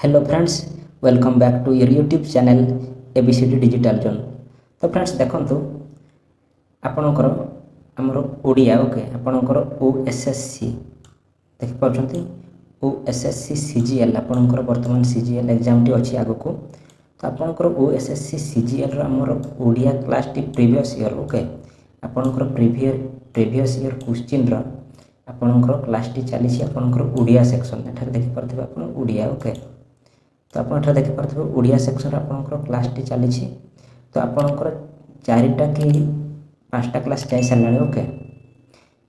Hello friends, welcome back to your YouTube channel ABCD digital zone. तो friends देखंतु आपणकर आमर ओडिया ओके आपणकर ओएसएससी देखि पाउछंती ओएसएससी सीजीएल आपणकर वर्तमान सीजीएल एग्जाम टी अछि आगो को। तो आपणकर ओएसएससी सीजीएल रो आमर Odia class T previous year okay आपणकर प्रीवियस ईयर क्वेश्चन रो आपणकर क्लास टी चली आपणकर ओडिया सेक्शन एठार देखि परथिबे आपण ओडिया ओके। तो आप देखिपे ओडिया सेक्शन आपंकर क्लास टी चली। तो आपंकर चारिटा कि पाँचटा क्लास जा सारे ओके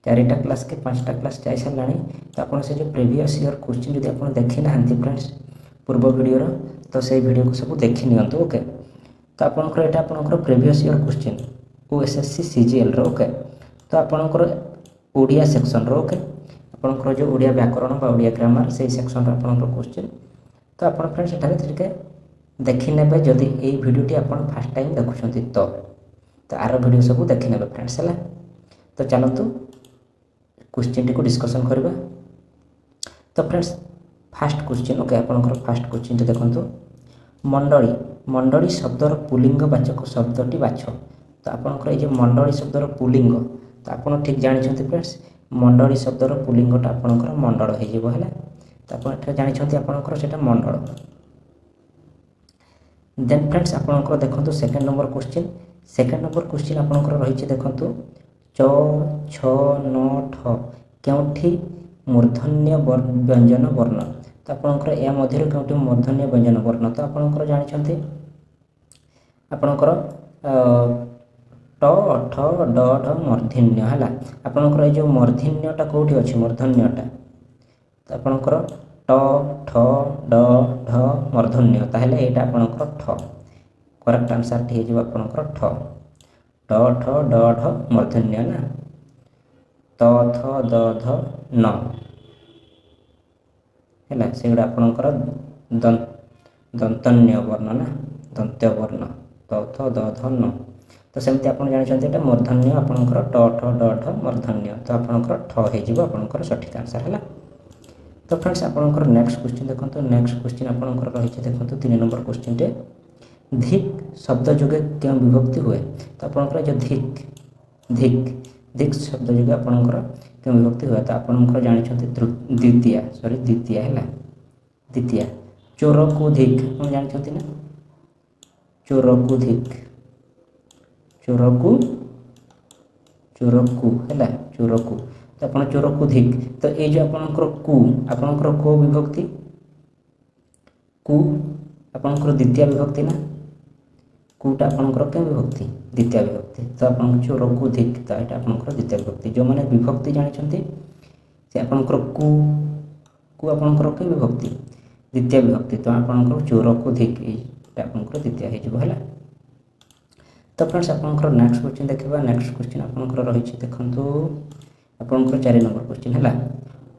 चारिटा क्लास कि पाँचटा क्लास जा सारे। तो आप जो प्रीवियस ईयर क्वेश्चन जब आप देखी ना फ्रेंड्स पूर्व वीडियो तो से वीडियो को सब देखी नियंतु ओके। तो आपंकर यहाँ आपंकर previous year question OSSC CGL okay. तो आपंकर ओडिया सेक्शन ओके आपंकर जो ओडिया व्याकरण बा ओडिया ग्रामर से सेक्शन आपंकर क्वेश्चन। तो आप फ्रेंड्स एठारे टिके देखी नेबे जदि ए वीडियोटी आप फास्ट टाइम देखुछंती तो आर वीडियो सब देखी नेबे फ्रेंड्स है। तो चलतु क्वेश्चन टी को डिस्कशन करबा। तो फ्रेंड्स फास्ट क्वेश्चन ओके आपनकर फास्ट क्वेश्चन टी देखंतु मंडली मंडली शब्दर पुलिंग वाचक शब्दटी बाछ। तो आपनकर ए जे मंडली शब्दर पुलिंग तो आपन ठीक जानिछंती फ्रेंड्स मंडली शब्दर पुलिंगटा आपनकर मंडल हे जिवो हैला। तो आप जानते आपंकर से मंडल। देन फ्रेंड्स आपंकर देखो सेकेंड नंबर क्वेश्चन आपंकर रही देखो च छ न ठ केउठी मूर्धन्य व्यंजन वर्ण। तो आपंकर या मध्य केउठी मूर्धन्य व्यंजन वर्ण। तो आपंकर जानते आपंकर ट ठ ड ढ मूर्धन्य है आपंकर जो मूर्धन्यटा कौटी अच्छी मूर्धन्यटा तो आपंकर ट ठ ड ढ मूर्धन्य ताहले एटा आपंकर ठ करेक्ट आंसर टी हो आपंकर ठ ट ठ ड ढ मूर्धन्य ना त थ द ध न है से आपंकर दंतन्य वर्ण ना दंत्य वर्ण त थ द ध न। तो सेमती आप जानते मूर्धन्य आपंकर ट ठ ड ढ मूर्धन्य तो आपंकर ठ हो आपंकर सठिक आंसर है। तो फ्रेंड्स आपंकर नेक्स्ट क्वेश्चन देखो नेक्स्ट क्वेश्चन आपंकर रही देखो 3 नंबर क्वेश्चन टे धिक शब्द जोगे क्यों विभक्ति हुए। तो आपंकर जो धिक धिक धिक शब्द जोगे आपंकर क्यों विभक्ति हुए। तो आपंकर जानते द्वितीय द्वितीय है द्वितीय चोर को धिक आप जानते ना चोर को धिक चोर को है चोर को। तो आप चोर को धिक तो ये जो आपंकर को विभक्ति कु आपंकर द्वितीय विभक्ति ना कुटा आपंकर क्यों विभक्ति द्वितीय विभक्ति। तो आप चोर को धिक तो यहाँ आपंकर द्वितीय विभक्ति जो मैंने विभक्ति जानते से आपंकर कु आपंकर क्यों विभक्ति द्वितीय विभक्ति। तो आपंकर चोर को धिक आपंकर द्वितीय हो। तो फ्रेंड्स आपंकर नेक्स्ट क्वेश्चन देखा नेक्स्ट क्वेश्चन आपंकर रही देखो आपंकर 4 नंबर क्वेश्चन है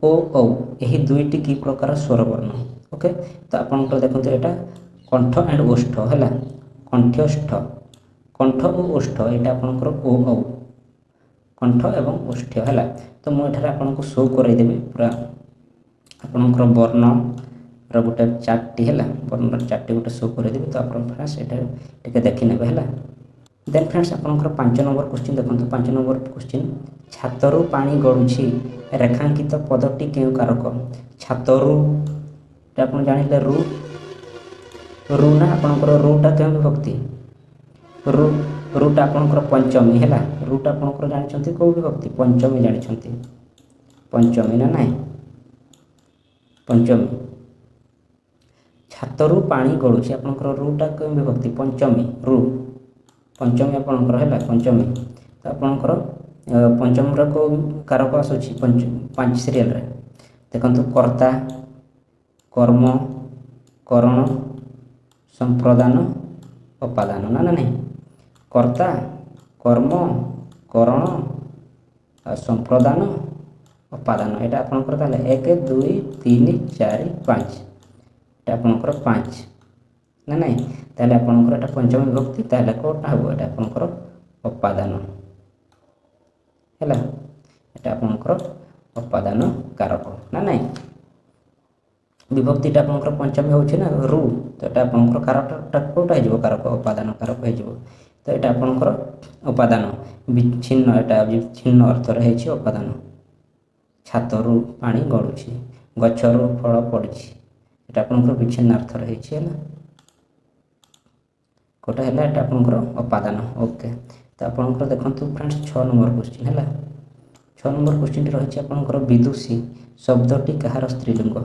ओ औ यही दुईटी की प्रकार स्वर वर्ण ओके। तो आपंकर देखो यहाँ कंठ एंड ओष्ठ है कंठ्यस्थ कंठ और ओष्ठ यहाँ आपंकर ओ औ कंठ एवं ओष्ठ है। तो मुझे आपको शो करदेवी पूरा आपंकर वर्ण रोटे चार्टी है वर्ण चार्टी गोटे शो करदेवी। तो आप फ्रेंड्स ये देखी ने है। देन फ्रेंड्स आपंकर 5 नंबर क्वेश्चन देखो 5 नंबर क्वेश्चन छातरु पानी गड़ुछि रेखांकित पदटी क्यों कारक। छातरु आप जानिले रु रु ना आपंकर रुटा क्यों विभक्ति रु रुटा आपंकर पंचमी है रुटा आपंकर जानते कौ विभक्ति पंचमी जानते पंचमी ना ना पंचमी छातरु पानी गड़ुछि आपंकर रुटा क्यों विभक्ति पंचमी रु पंचमी आपंकर है पंचमी। तो आपंकर पंचम को कारक आसूँ 5 सीरियल देखो कर्ता कर्म करण संप्रदान उपादान ना नहीं कर्ता कर्म करण संप्रदान उपादान यहाँ आपंकर 1 2 3 4 5 यहाँ आपंकर 5 ना नहीं ताले आपंकर एटा पंचम विभक्ति ताले कोटा हो एटा आपंकर उपादान है एटा आपंकर उपादान कारक ना नहीं। ବିଭକ୍ତିଟା ଆପଣଙ୍କର ପଞ୍ଚମୀ ହେଉଛି ନା ରୁ, ତ ଏଇଟା ଆପଣଙ୍କର କାରକଟା କେଉଁଟା ହେଇଯିବ? କାରକ, ଉପାଦାନ କାରକ ହେଇଯିବ। ତ ଏଇଟା ଆପଣଙ୍କର ଉପାଦାନ, ବିଚ୍ଛିନ୍ନ, ଏଇଟା ବିଚ୍ଛିନ୍ନ ଅର୍ଥରେ ହେଇଛି ଉପାଦାନ। ଛାତରୁ ପାଣି ଗଡ଼ୁଛି, ଗଛରୁ ଫଳ ପଡ଼ିଛି, ଏଇଟା ଆପଣଙ୍କର ବିଚ୍ଛିନ୍ନ ଅର୍ଥରେ ହେଇଛି ହେଲା। କେଉଁଟା ହେଲା? ଏଇଟା ଆପଣଙ୍କର ଉପାଦାନ। ଓକେ, ତ ଆପଣଙ୍କର ଦେଖନ୍ତୁ ଫ୍ରେଣ୍ଡସ୍ 6 ନମ୍ବର କ୍ୱେଶ୍ଚିନ୍ ହେଲା। 6 ନମ୍ବର କ୍ୱେଶ୍ଚିନ୍ଟି ରହିଛି ଆପଣଙ୍କର ବିଦୁଷୀ ଶବ୍ଦଟି କାହାର ସ୍ତ୍ରୀଲିଙ୍ଗ?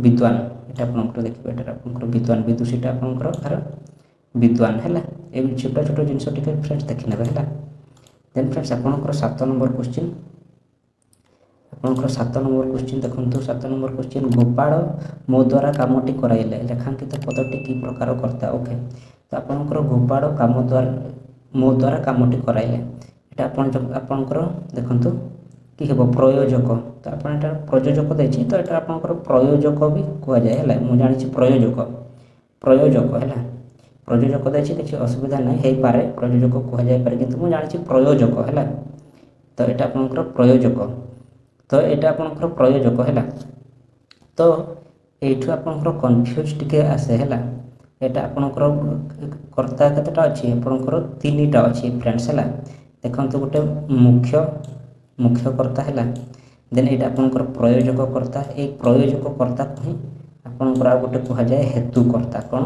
ବିଦ୍ୱାନ, ଏଇଟା ଆପଣଙ୍କର ଦେଖିବେ, ଏଇଟା ଆପଣଙ୍କର ବିଦ୍ୱାନ, ବିଦୁଷୀଟା ଆପଣଙ୍କର କାହାର? ବିଦ୍ୱାନ ହେଲା। ଏ ଛୋଟ ଛୋଟ ଜିନିଷ ଟିକେ ଫ୍ରେଣ୍ଡସ୍ ଦେଖିନେବେ ହେଲା। ଦେନ୍ ଫ୍ରେଣ୍ଡସ୍ ଆପଣଙ୍କର 7 ନମ୍ବର କ୍ୱେଶ୍ଚିନ୍, ଆପଣଙ୍କର 7 ନମ୍ବର କ୍ୱେଶ୍ଚିନ୍ ଦେଖନ୍ତୁ। 7 ନମ୍ବର କ୍ୱେଶ୍ଚିନ୍, ଗୋପାଳ ମୋ ଦ୍ୱାରା କାମଟି କରାଇଲେ, ଲେଖାଙ୍କିତ ପଦଟି କି ପ୍ରକାର କର୍ତ୍ତା? ଓକେ, ତ ଆପଣଙ୍କର ଗୋପାଳ ମୋ ଦ୍ୱାରା କାମଟି କରାଇଲେ, ଏଇଟା ଆପଣଙ୍କର ଦେଖନ୍ତୁ କି ହେବ? ପ୍ରୟୋଜକ। ତ ଆପଣ ଏଇଟା ପ୍ରଯୋଜକ ଦେଇଛି, ତ ଏଇଟା ଆପଣଙ୍କର ପ୍ରୟୋଜକ ବି କୁହାଯାଏ ହେଲା। ମୁଁ ଜାଣିଛି ପ୍ରୟୋଜକ ହେଲା। ପ୍ରଯୋଜକ ଦେଇଛି, କିଛି ଅସୁବିଧା ନାହିଁ, ହେଇପାରେ ପ୍ରଯୋଜକ କୁହାଯାଇପାରେ, କିନ୍ତୁ ମୁଁ ଜାଣିଛି ପ୍ରୟୋଜକ ହେଲା। ତ ଏଇଟା ଆପଣଙ୍କର ପ୍ରୟୋଜକ, ତ ଏଇଟା ଆପଣଙ୍କର ପ୍ରୟୋଜକ ହେଲା। ତ ଏଇଠୁ ଆପଣଙ୍କର କନଫ୍ୟୁଜ୍ ଟିକେ ଆସେ ହେଲା। ଏଇଟା ଆପଣଙ୍କର କର୍ତ୍ତା କେତେଟା ଅଛି? ଆପଣଙ୍କର 3ଟା ଅଛି ଫ୍ରେଣ୍ଡସ୍ ହେଲା। ଦେଖନ୍ତୁ ଗୋଟେ ମୁଖ୍ୟ କର୍ତ୍ତା ହେଲା। ଦେନ୍ ଏଇଟା ଆପଣଙ୍କର ପ୍ରୟୋଜକ କର୍ତ୍ତା, ଏଇ ପ୍ରୟୋଜକ କର୍ତ୍ତାକୁ ହିଁ ଆପଣଙ୍କର ଆଉ ଗୋଟେ କୁହାଯାଏ ହେତୁ କର୍ତ୍ତା। କ'ଣ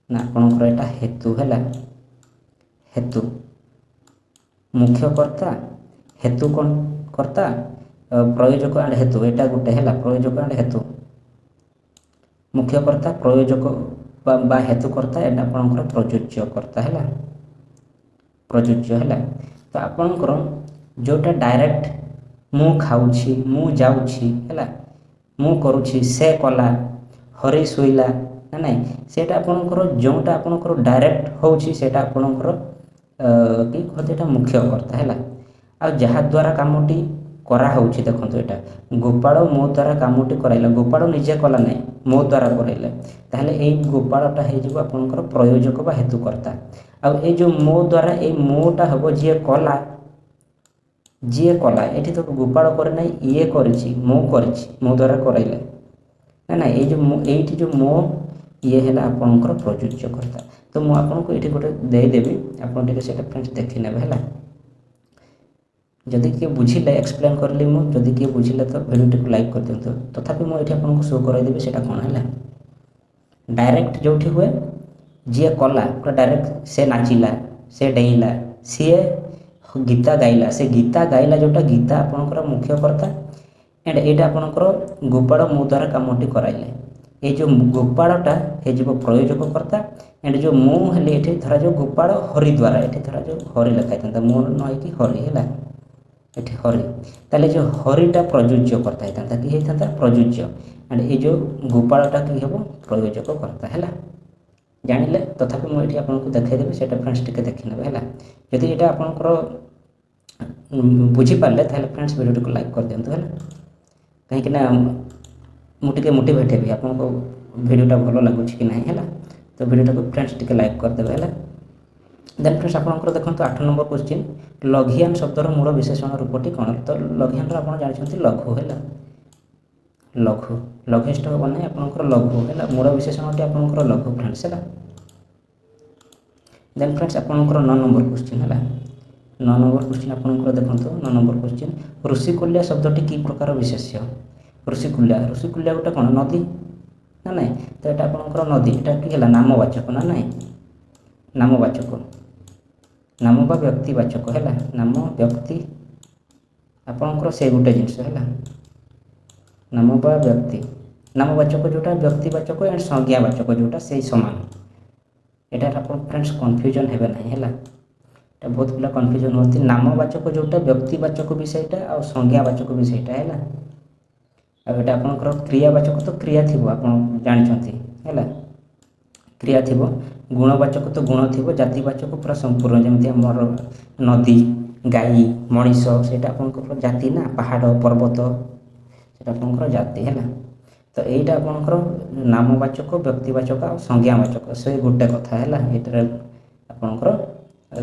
ନା ଆପଣଙ୍କର ଏଇଟା ହେତୁ ହେଲା। ହେତୁ, ମୁଖ୍ୟ କର୍ତ୍ତା, ହେତୁ କର୍ତ୍ତା, ପ୍ରୟୋଜକ ଆଣ୍ଡ ହେତୁ, ଏଇଟା ଗୋଟେ ହେଲା। ପ୍ରୟୋଜକ ଆଣ୍ଡ ହେତୁ, ମୁଖ୍ୟ କର୍ତ୍ତା, ପ୍ରୟୋଜକ ବା ହେତୁ କର୍ତ୍ତା, ଏଇଟା ଆପଣଙ୍କର ପ୍ରଯୁଜ୍ୟ କର୍ତ୍ତା ହେଲା। ପ୍ରଯୁଜ୍ୟ ହେଲା। ତ ଆପଣଙ୍କର ଯେଉଁଟା ଡାଇରେକ୍ଟ ମୁଁ ଖାଉଛି, ମୁଁ ଯାଉଛି ହେଲା, ମୁଁ କରୁଛି, ସେ କଲା, ହରି ଶୋଇଲା, ନା ନାହିଁ, ସେଇଟା ଆପଣଙ୍କର ଯେଉଁଟା ଆପଣଙ୍କର ଡାଇରେକ୍ଟ ହେଉଛି ସେଇଟା ଆପଣଙ୍କର କି କୁହନ୍ତି? ଏଇଟା ମୁଖ୍ୟ କର୍ତ୍ତା ହେଲା। ଆଉ ଯାହାଦ୍ୱାରା କାମଟି କରାହେଉଛି, ଦେଖନ୍ତୁ ଏଇଟା ଗୋପାଳ ମୋ ଦ୍ୱାରା କାମଟି କରାଇଲା, ଗୋପାଳ ନିଜେ କଲା ନାହିଁ, ମୋ ଦ୍ୱାରା କରାଇଲା, ତାହେଲେ ଏଇ ଗୋପାଳଟା ହେଇଯିବ ଆପଣଙ୍କର ପ୍ରୟୋଜକ ବା ହେତୁକର୍ତ୍ତା। ଆଉ ଏଇ ଯେଉଁ ମୋ ଦ୍ୱାରା, ଏଇ ମୋଟା ହେବ ଯିଏ କଲା, ଏଠି ତ ଗୋପାଳ କରି ନାହିଁ, ଇଏ କରିଛି, ମୁଁ କରିଛି, ମୋ ଦ୍ୱାରା କରାଇଲା, ନା ଏଇ ଯେଉଁ ଏଇଠି ଯେଉଁ ମୋ ଇଏ ହେଲା ଆପଣଙ୍କର ପ୍ରଯୁଜ୍ୟ କର୍ତ୍ତା। ତ ମୁଁ ଆପଣଙ୍କୁ ଏଇଠି ଗୋଟେ ଦେଇଦେବି, ଆପଣ ଟିକେ ସେଇଟା ଫ୍ରେଣ୍ଡସ୍ ଦେଖିନେବେ ହେଲା। ଯଦି କିଏ ବୁଝିଲେ, ଏକ୍ସପ୍ଲେନ୍ କରିଲି ମୁଁ, ଯଦି କିଏ ବୁଝିଲେ ତ ଭିଡ଼ିଓଟିକୁ ଲାଇକ୍ କରିଦିଅନ୍ତୁ। ତଥାପି ମୁଁ ଏଇଠି ଆପଣଙ୍କୁ ଶୋ କରାଇଦେବି ସେଇଟା କ'ଣ ହେଲା। ଡାଇରେକ୍ଟ ଯେଉଁଠି ହୁଏ, ଯିଏ କଲା ପୁରା ଡାଇରେକ୍ଟ, ସେ ନାଚିଲା, ସେ ଡେଇଁଲା, ସିଏ ଗୀତା ଗାଇଲା, ସେ ଗୀତା ଗାଇଲା, ଯେଉଁଟା ଗୀତା ଆପଣଙ୍କର ମୁଖ୍ୟ କର୍ତ୍ତା। ଏଣ୍ଡ ଏଇଟା ଆପଣଙ୍କର ଗୋପାଳ ମୋ ଦ୍ୱାରା କାମଟି କରାଇଲେ, এই ଯେଉଁ ଗୋପାଳଟା ହେଇଯିବ ପ୍ରୟୋଜକ କର୍ତ୍ତା। ଏଣ୍ଡ ଯେଉଁ ମୁଁ ହେଲି ଏଠି ଧରାଯାଉ ଗୋପାଳ ହରି ଦ୍ୱାରା, ଏଠି ଧରାଯାଉ ହରି ଲେଖା ହେଇଥାନ୍ତା, ମୋର ନ ହେଇକି ହରି ହେଲା, ଏଠି ହରି, ତାହେଲେ ଯେଉଁ ହରିଟା ପ୍ରଯୁଜ୍ୟ କର୍ତ୍ତା ହେଇଥାନ୍ତା, କି ହେଇଥାନ୍ତା? ପ୍ରଯୁଜ୍ୟ। ଏଣ୍ଡ ଏଇ ଯେଉଁ ଗୋପାଳଟା କି ହେବ? ପ୍ରୟୋଜକ କର୍ତ୍ତା ହେଲା। ଜାଣିଲେ? ତଥାପି ମୁଁ ଏଠି ଆପଣଙ୍କୁ ଦେଖାଇଦେବି, ସେଇଟା ଫ୍ରେଣ୍ଡସ୍ ଟିକେ ଦେଖିନେବେ ହେଲା। ଯଦି ଏଇଟା ଆପଣଙ୍କର ବୁଝିପାରିଲେ ତାହେଲେ ଫ୍ରେଣ୍ଡସ୍ ଭିଡ଼ିଓଟିକୁ ଲାଇକ୍ କରିଦିଅନ୍ତୁ ହେଲା। କାହିଁକିନା ମୁଁ ଟିକେ ମୋଟିଭେଟ୍ ହେବି ଆପଣଙ୍କ ଭିଡ଼ିଓଟା ଭଲ ଲାଗୁଛି କି ନାହିଁ ହେଲା। ତ ଭିଡ଼ିଓଟାକୁ ଫ୍ରେଣ୍ଡସ୍ ଟିକେ ଲାଇକ୍ କରିଦେବେ ହେଲା। ଦେନ୍ ଫ୍ରେଣ୍ଡସ୍ ଆପଣଙ୍କର ଦେଖନ୍ତୁ 8 ନମ୍ବର କ୍ୱେଶ୍ଚିନ୍, ଲଘିଆନ ଶବ୍ଦର ମୂଳ ବିଶେଷଣ ରୂପଟି କ'ଣ? ତ ଲଘିଆନର ଆପଣ ଜାଣିଛନ୍ତି ଲଘୁ ହେଲା। ଲଘିଷ୍ଠ ହେବ ନାହିଁ, ଆପଣଙ୍କର ଲଘୁ ହେଲା। ମୂଳ ବିଶେଷଣଟି ଆପଣଙ୍କର ଲଘୁ ଫ୍ରେଣ୍ଡସ୍ ହେଲା। ଦେନ୍ ଫ୍ରେଣ୍ଡସ୍ ଆପଣଙ୍କର 9 ନମ୍ବର କ୍ୱେଶ୍ଚିନ୍ ହେଲା। 9 ନମ୍ବର କ୍ୱେଶ୍ଚିନ୍ ଆପଣଙ୍କର ଦେଖନ୍ତୁ 9 ନମ୍ବର କ୍ୱେଶ୍ଚିନ୍, ଋଷିକୂଲ୍ୟା ଶବ୍ଦଟି କି ପ୍ରକାର ବିଶେଷ୍ୟ? ଋଷିକୂଲ୍ୟା ଗୋଟେ କ'ଣ? ନଦୀ, ନା ନାହିଁ? ତ ଏଇଟା ଆପଣଙ୍କର ନଦୀ, ଏଇଟା କି ହେଲା? ନାମବାଚକ, ନା ନାହିଁ? ନାମବାଚକ, ନାମ ବା ବ୍ୟକ୍ତିବାଚକ ହେଲା। ନାମ ବ୍ୟକ୍ତି ଆପଣଙ୍କର ସେ ଗୋଟେ ଜିନିଷ ହେଲା। ନାମ ବା ବ୍ୟକ୍ତି, ନାମବାଚକ ଯେଉଁଟା, ବ୍ୟକ୍ତିବାଚକ ଏଣ୍ଡ ସଂଜ୍ଞାବାଚକ ଯେଉଁଟା ସେଇ ସମାନ। ଏଇଟାରେ ଆପଣ ଫ୍ରେଣ୍ଡସ୍ କନଫ୍ୟୁଜନ୍ ହେବେ ନାହିଁ ହେଲା। এটা ବହୁତ ପିଲା କନଫ୍ୟୁଜନ୍ ହୁଅନ୍ତି। ନାମବାଚକ ଯେଉଁଟା, ବ୍ୟକ୍ତିବାଚକ ବି ସେଇଟା, ଆଉ ସଂଜ୍ଞାବାଚକ ବି ସେଇଟା ହେଲା। ଆଉ ଏଇଟା ଆପଣଙ୍କର କ୍ରିୟାବାଚକ ତ କ୍ରିୟା ଥିବ, ଆପଣ ଜାଣିଛନ୍ତି ହେଲା, କ୍ରିୟା ଥିବ। ଗୁଣବାଚକ ତ ଗୁଣ ଥିବ। ଜାତିବାଚକ ପୁରା ସମ୍ପୂର୍ଣ୍ଣ, ଯେମିତି ଆମର ନଦୀ, ଗାଈ, ମଣିଷ, ସେଇଟା ଆପଣଙ୍କର ଜାତି ନା, ପାହାଡ଼, ପର୍ବତ, ସେଇଟା ଆପଣଙ୍କର ଜାତି ହେଲା। ତ ଏଇଟା ଆପଣଙ୍କର ନାମବାଚକ, ବ୍ୟକ୍ତିବାଚକ ଆଉ ସଂଜ୍ଞାବାଚକ, ସେ ଗୋଟେ କଥା ହେଲା। ଏଇଟାରେ ଆପଣଙ୍କର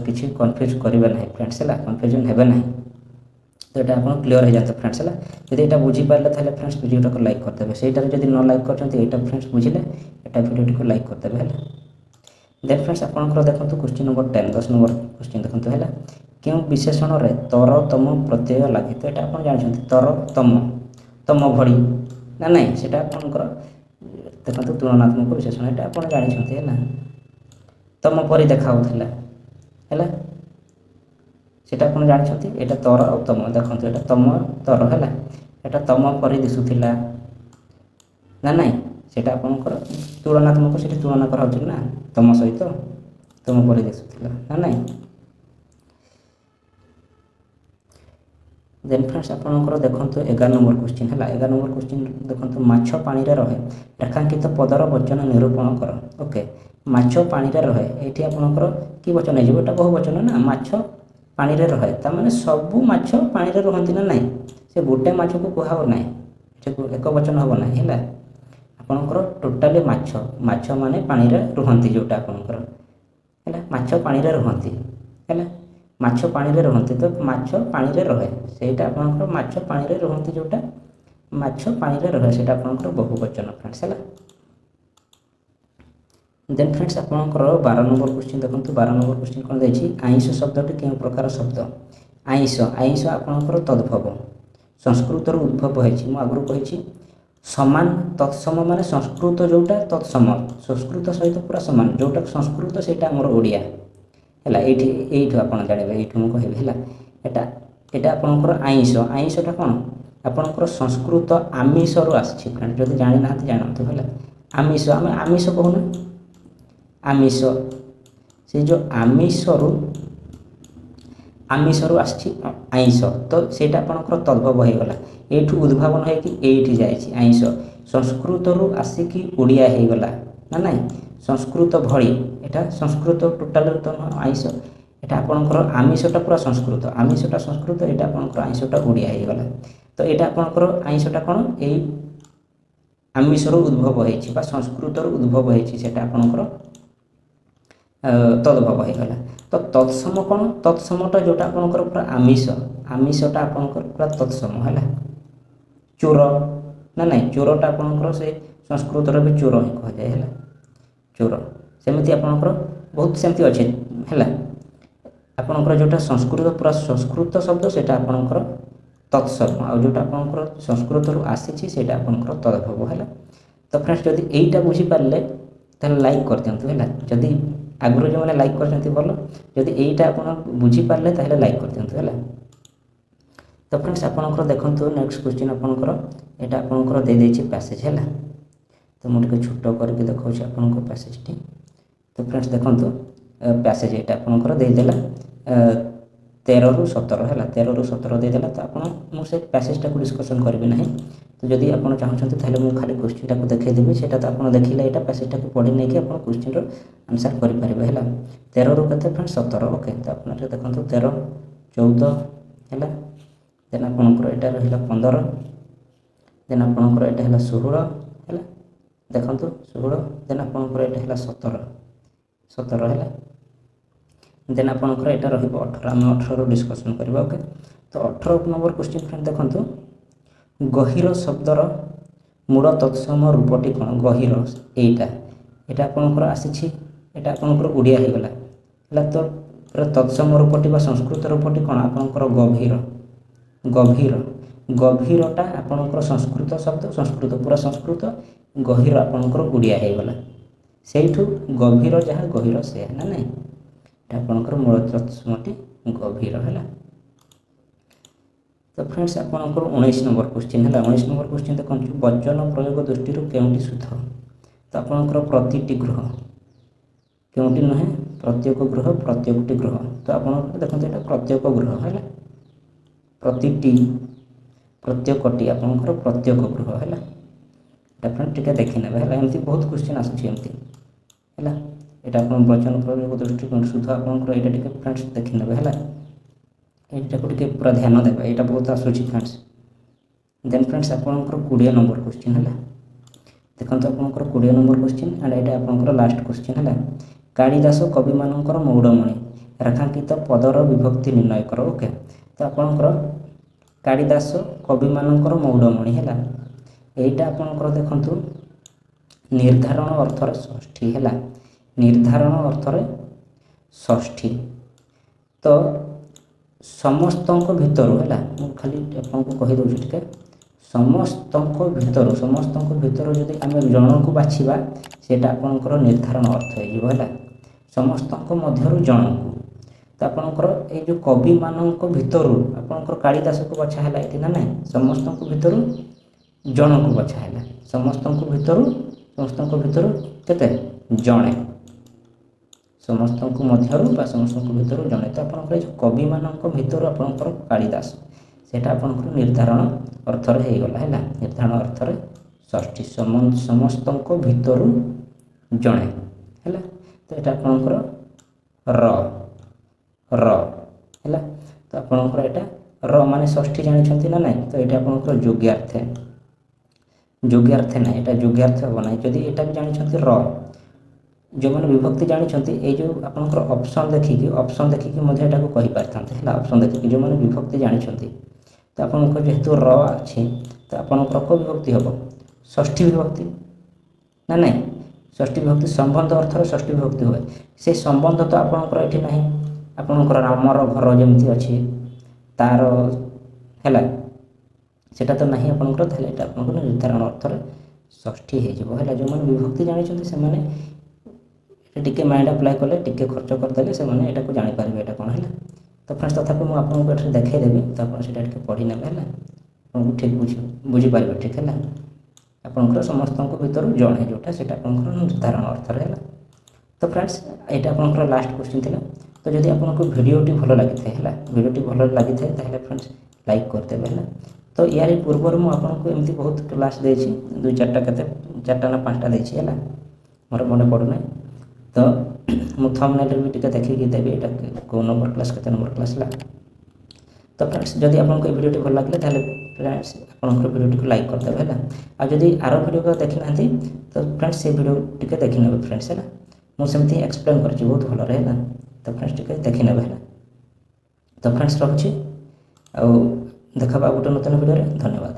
କିଛି କନଫ୍ୟୁଜ୍ କରିବେ ନାହିଁ ଫ୍ରେଣ୍ଡସ୍ ହେଲା, କନଫ୍ୟୁଜନ୍ ହେବେ ନାହିଁ। ତ तो ये आप क्लीयर हो जाते फ्रेंड्स है जब यहाँ बुझीपारे ताहले फ्रेंड्स वीडियो को लाइक करदे सहीटार जब न लाइक कर फ्रेंड्स बुझिले यहाँ वीडियो को लाइक करदे है देन फ्रेंड्स आपंकर देखो क्वेश्चन नंबर 10 10 नंबर क्वेश्चन देखते है क्यों विशेषण रे तर तम प्रत्यय लगे तो यहाँ आप जानते तर तम तम भड़ी ना नहीं से आपंकर देखो तुलनात्मक विशेषण यहाँ आप जानते है तम परी देखा है सेटा आप जानते यहाँ तर और तम देखो यहाँ तम तर है यहाँ तम परी दिशुला ना नहीं सेटा आपंकर तुलनात्मक से तुलना कराऊँ ना तम सहित तम परी दिशुला ना नहीं देन फ्रेंड्स आपंकर देखो 11 नंबर क्वेश्चन है 11 नंबर क्वेश्चन देखो माछ पानी रे रहे रेखांकित पदर वचन निरूपण कर ओके माछ पानी रे रहे ये आपंकर कि वचन है बहु वचन ना माछ पानी रे रहे तार सबू माछ पानी रे रहती ना नहीं से गोटे माछ को कह ना एक वचन हम ना है आपंकर टोटाली माछ माछ माने पानी रे रुहंती जोटा आपंकर है माछ पानी रे रुहंती है माछ पानी रे रुहंती तो माछ पानी रे रहे सेटा आपंकर माछ पानी रे रुहंती जोटा माछ पानी रे रहे सेटा आपंकर बहुवचन फ्रेंड्स है देन फ्रेंड्स आपंकर 12 नंबर क्वेश्चन देखो 12 नंबर क्वेश्चन कौन देखिए आइंश शब्दटी क्यों प्रकार शब्द आइंश आइंश आपंकर तद्भव संस्कृत उद्भव होती आगु कही समान तत्सम माने संस्कृत जोटा तत्सम संस्कृत सहित पूरा समान जोटा संस्कृत से ओडिया है ये आप जानवे ये मुझे कहबी है यहाँ आपंकर आइंश आइंशटा कौन आपंकर संस्कृत आमिष रु आसी फ्रेंड जब जानी ना जानतु है आमिष आम आमिष कहूना आमिष से जो आमिष रु आसी आइंश तो सेटा आपंकर तद्भव होगला ये उद्भावन होती जाए आइंश संस्कृत रु आसिकी ओडिया होगला ना नहीं संस्कृत भली यहाँ संस्कृत टोटाल तो आइंश यहाँ आपंकर आमिषटा पूरा संस्कृत आमिषटा संस्कृत यहाँ आपंकर आइंशटा ओडिया होगला तो यहाँ आपंकर आइंशटा कौन यही आमिष रु उद्भव होती संस्कृत रु उद्भव होती आपंकर तद्भव होगला तो तत्सम कौन तत्समटा जोटा आपंकर पूरा आमिष आमिषटा आपंकर पूरा तत्सम है चोर ना नहीं चोरटा आपंकर से संस्कृत भी चोर ही कह जाए है चोर सेमती आपंकर बहुत सेमती अच्छे है आपंकर जोटा संस्कृत पूरा संस्कृत शब्द से आपंकर तत्सम आ जोटा आपंकर संस्कृत रु आसी से आपंकर तद्भव है तो फ्रेंड्स जब यहीटा बुझीपारे तो लाइक कर दिंतु है जदि आगुरी जो मैंने लाइक कर भल जदि यहीटा आप बुझीपारे तो लाइक कर दिंतु है तो फ्रेंड्स आपंकर देखो नेक्स्ट क्वेश्चन आपंकर यहाँ आपंकर दे देछि पैसेज है तो मुझे छोट करके देखा आपंकर पैसेज टी तो फ्रेंड्स देखो पैसेज यहाँ आपंकर देदेला 13 रु 17 है 13 रु 17 देदेला तो आप मुझे पैसेजटा को डिस्कसन करी ना तो जदि आप चाहते हैं मुझे खाली क्वेश्चन टाक देखदेवी से आप देखिले यहाँ पैसेजटा को पढ़ी नहीं आप क्वेश्चन आंसर करेंगे है 13 रु के फ्रेंड्स 17 ओके तो आप देखो 13 14 है देन आपंकर यहाँ रहा 15 देन आपंकर यहाँ है 16 है देखो 16 देन आपंकर यहाँ है 17 है देन आपंकर यहाँ रहा 18 आम 18 डिस्कसन करवा ओके तो 18 नंबर क्वेश्चन फ्रेंड देखो गहिर शब्दर मूल तत्सम रूपटी कौन गहिर यहाँ आपंकर आसी यहाँ आपंकर ओडिया होगला है तो तत्सम रूपटी संस्कृत रूपटी कौन आपंकर गभीर गभीर गभीरटा आपंकर संस्कृत शब्द संस्कृत पूरा संस्कृत गहिर आपंकर ओडिया होगला से गभीर जहाँ गहिर से ना नहीं आपंकर मूल तत्समटी गभीर है तो फ्रेंड्स आपंकर 19 नंबर क्वेश्चन है 19 नंबर क्वेश्चन देखो वचन प्रयोग दृष्टि केउटी शुद्ध तो आपंकर प्रतिटी ग्रह केउटी नुहे प्रत्येक ग्रह प्रत्येकटी ग्रह तो आप देखते यहाँ प्रत्येक ग्रह है प्रतिटी प्रत्येकटी आपंकर प्रत्येक ग्रह है फ्रेंड टी देखने है एमती बहुत क्वेश्चन आसमती है यहाँ आप वचन प्रयोग दृष्टिकोण शुद्ध आपंकर यहाँ टे फ्रेंड्स देखने है यहाँ को पूरा ध्यान देवा यहाँ बहुत आसूँ फ्रेंड्स देन फ्रेंड्स आपंकर 20 नंबर क्वेश्चन है देखो आपंकर 20 नंबर क्वेश्चन एंड यहाँ आपंकर लास्ट क्वेश्चन है कालिदास कवि मानकर मौड़मणि रेखांकित पदर विभक्ति निर्णय कर ओके तो आपंकर କାଳିଦାସ କବିମାନଙ୍କର ମୌଡ଼ମଣି ହେଲା। ଏଇଟା ଆପଣଙ୍କର ଦେଖନ୍ତୁ ନିର୍ଦ୍ଧାରଣ ଅର୍ଥରେ ଷଷ୍ଠୀ ହେଲା, ନିର୍ଦ୍ଧାରଣ ଅର୍ଥରେ ଷଷ୍ଠୀ। ତ ସମସ୍ତଙ୍କ ଭିତରୁ ହେଲା, ମୁଁ ଖାଲି ଆପଣଙ୍କୁ କହିଦେଉଛି ଟିକେ, ସମସ୍ତଙ୍କ ଭିତରୁ ଯଦି ଆମେ ଜଣକୁ ବାଛିବା ସେଇଟା ଆପଣଙ୍କର ନିର୍ଦ୍ଧାରଣ ଅର୍ଥ ହେଇଯିବ ହେଲା, ସମସ୍ତଙ୍କ ମଧ୍ୟରୁ ଜଣକୁ। ତ ଆପଣଙ୍କର ଏଇ ଯେଉଁ କବିମାନଙ୍କ ଭିତରୁ ଆପଣଙ୍କର କାଳିଦାସକୁ ବଛା ହେଲା ଏଠି ନା ନାହିଁ, ସମସ୍ତଙ୍କ ଭିତରୁ ଜଣକୁ ବଛା ହେଲା, ସମସ୍ତଙ୍କ ଭିତରୁ କେତେ ଜଣେ, ସମସ୍ତଙ୍କ ମଧ୍ୟରୁ ବା ସମସ୍ତଙ୍କ ଭିତରୁ ଜଣେ। ତ ଆପଣଙ୍କର ଏଇ ଯେଉଁ କବିମାନଙ୍କ ଭିତରୁ ଆପଣଙ୍କର କାଳିଦାସ, ସେଇଟା ଆପଣଙ୍କର ନିର୍ଦ୍ଧାରଣ ଅର୍ଥରେ ହେଇଗଲା ହେଲା, ନିର୍ଦ୍ଧାରଣ ଅର୍ଥରେ ଷଷ୍ଠୀ, ସମସ୍ତଙ୍କ ଭିତରୁ ଜଣେ ହେଲା। ତ ଏଇଟା ଆପଣଙ୍କର ର ହେଲା। ତ ଆପଣଙ୍କର ଏଇଟା ର ମାନେ ଷଷ୍ଠୀ ଜାଣିଛନ୍ତି ନା ନାହିଁ, ତ ଏଇଟା ଆପଣଙ୍କର ଯୋଗ୍ୟାର୍ଥେ ନାହିଁ, ଏଇଟା ଯୋଗ୍ୟାର୍ଥ ହେବ ନାହିଁ। ଯଦି ଏଇଟା ବି ଜାଣିଛନ୍ତି ର, ଯେଉଁମାନେ ବିଭକ୍ତି ଜାଣିଛନ୍ତି ଏଇ ଯେଉଁ ଆପଣଙ୍କର ଅପସନ୍ ଦେଖିକି ମଧ୍ୟ ଏଟାକୁ କହିପାରିଥାନ୍ତେ ହେଲା, ଅପସନ୍ ଦେଖିକି ଯେଉଁମାନେ ବିଭକ୍ତି ଜାଣିଛନ୍ତି। ତ ଆପଣଙ୍କର ଯେହେତୁ ର ଅଛି ତ ଆପଣଙ୍କର କେଉଁ ବିଭକ୍ତି ହେବ, ଷଷ୍ଠୀ ବିଭକ୍ତି ନା ନାହିଁ, ଷଷ୍ଠୀ ବିଭକ୍ତି ସମ୍ବନ୍ଧ ଅର୍ଥରେ ଷଷ୍ଠୀ ବିଭକ୍ତି ହୁଏ। ସେ ସମ୍ବନ୍ଧ ତ ଆପଣଙ୍କର ଏଠି ନାହିଁ, ଆପଣଙ୍କର ରାମର ଘର ଯେମିତି ଅଛି ତାର ହେଲା, ସେଟା ତ ନାହିଁ ଆପଣଙ୍କର, ତାହେଲେ ଏଇଟା ଆପଣଙ୍କର ନିର୍ଦ୍ଧାରଣ ଅର୍ଥରେ ଷଷ୍ଠୀ ହେଇଯିବ ହେଲା। ଯେଉଁମାନେ ବିଭକ୍ତି ଜାଣିଛନ୍ତି ସେମାନେ ଟିକେ ମାଇଣ୍ଡ ଆପ୍ଲାଏ କଲେ, ଟିକେ ଖର୍ଚ୍ଚ କରିଦେଲେ ସେମାନେ ଏଟାକୁ ଜାଣିପାରିବେ ଏଇଟା କ'ଣ ହେଲା। ତ ଫ୍ରେଣ୍ଡସ୍ ତଥାପି ମୁଁ ଆପଣଙ୍କୁ ଏଠାରେ ଦେଖାଇଦେବି, ତ ଆପଣ ସେଇଟା ଟିକେ ପଢ଼ି ନେବେ ହେଲା, ଆପଣଙ୍କୁ ଠିକ୍ ବୁଝିପାରିବେ ଠିକ୍ ହେଲା। ଆପଣଙ୍କର ସମସ୍ତଙ୍କ ଭିତରୁ ଜଣେ ଯେଉଁଟା ସେଇଟା ଆପଣଙ୍କର ନିର୍ଦ୍ଧାରଣ ଅର୍ଥରେ ହେଲା। ତ ଫ୍ରେଣ୍ଡସ୍ ଏଇଟା ଆପଣଙ୍କର ଲାଷ୍ଟ କ୍ୱେଶ୍ଚିନ୍ ଥିଲା। ତ ଯଦି ଆପଣଙ୍କୁ ଭିଡ଼ିଓଟି ଭଲ ଲାଗିଥାଏ ହେଲା, ତାହେଲେ ଫ୍ରେଣ୍ଡସ୍ ଲାଇକ୍ କରିଦେବେ ହେଲା। ତ ୟାରି ପୂର୍ବରୁ ମୁଁ ଆପଣଙ୍କୁ ଏମିତି ବହୁତ କ୍ଲାସ୍ ଦେଇଛି, 4ଟା ନା 5ଟା ଦେଇଛି ହେଲା, ମୋର ମନେ ପଡ଼ୁନାହିଁ। ତ ମୁଁ ଥମ୍ବନେଲ୍ରେ ବି ଟିକେ ଦେଖିକି ଦେବି ଏଇଟା କେଉଁ ନମ୍ବର କ୍ଲାସ୍, କେତେ ନମ୍ବର କ୍ଲାସ୍ ହେଲା। ତ ଫ୍ରେଣ୍ଡସ୍ ଯଦି ଆପଣଙ୍କୁ ଏ ଭିଡ଼ିଓଟି ଭଲ ଲାଗିଲା ତାହେଲେ ଫ୍ରେଣ୍ଡସ୍ ଆପଣଙ୍କର ଭିଡ଼ିଓଟିକୁ ଲାଇକ୍ କରିଦେବେ ହେଲା। ଆଉ ଯଦି ଆର ଭିଡ଼ିଓ ଦେଖିନାହାନ୍ତି ତ ଫ୍ରେଣ୍ଡସ୍ ସେ ଭିଡ଼ିଓ ଟିକେ ଦେଖିନେବେ ଫ୍ରେଣ୍ଡସ୍ ହେଲା, ମୁଁ ସେମିତି ଏକ୍ସପ୍ଲେନ୍ କରିଛି ବହୁତ ଭଲରେ ହେଲା। ତ ଫ୍ରେଣ୍ଡସ୍ ଟିକେ ଦେଖିନେବେ ହେଲା। ତ ଫ୍ରେଣ୍ଡସ୍ ରହୁଛି, ଆଉ ଦେଖା ହେବା ଗୋଟେ ନୂତନ ଭିଡ଼ିଓରେ, ଧନ୍ୟବାଦ।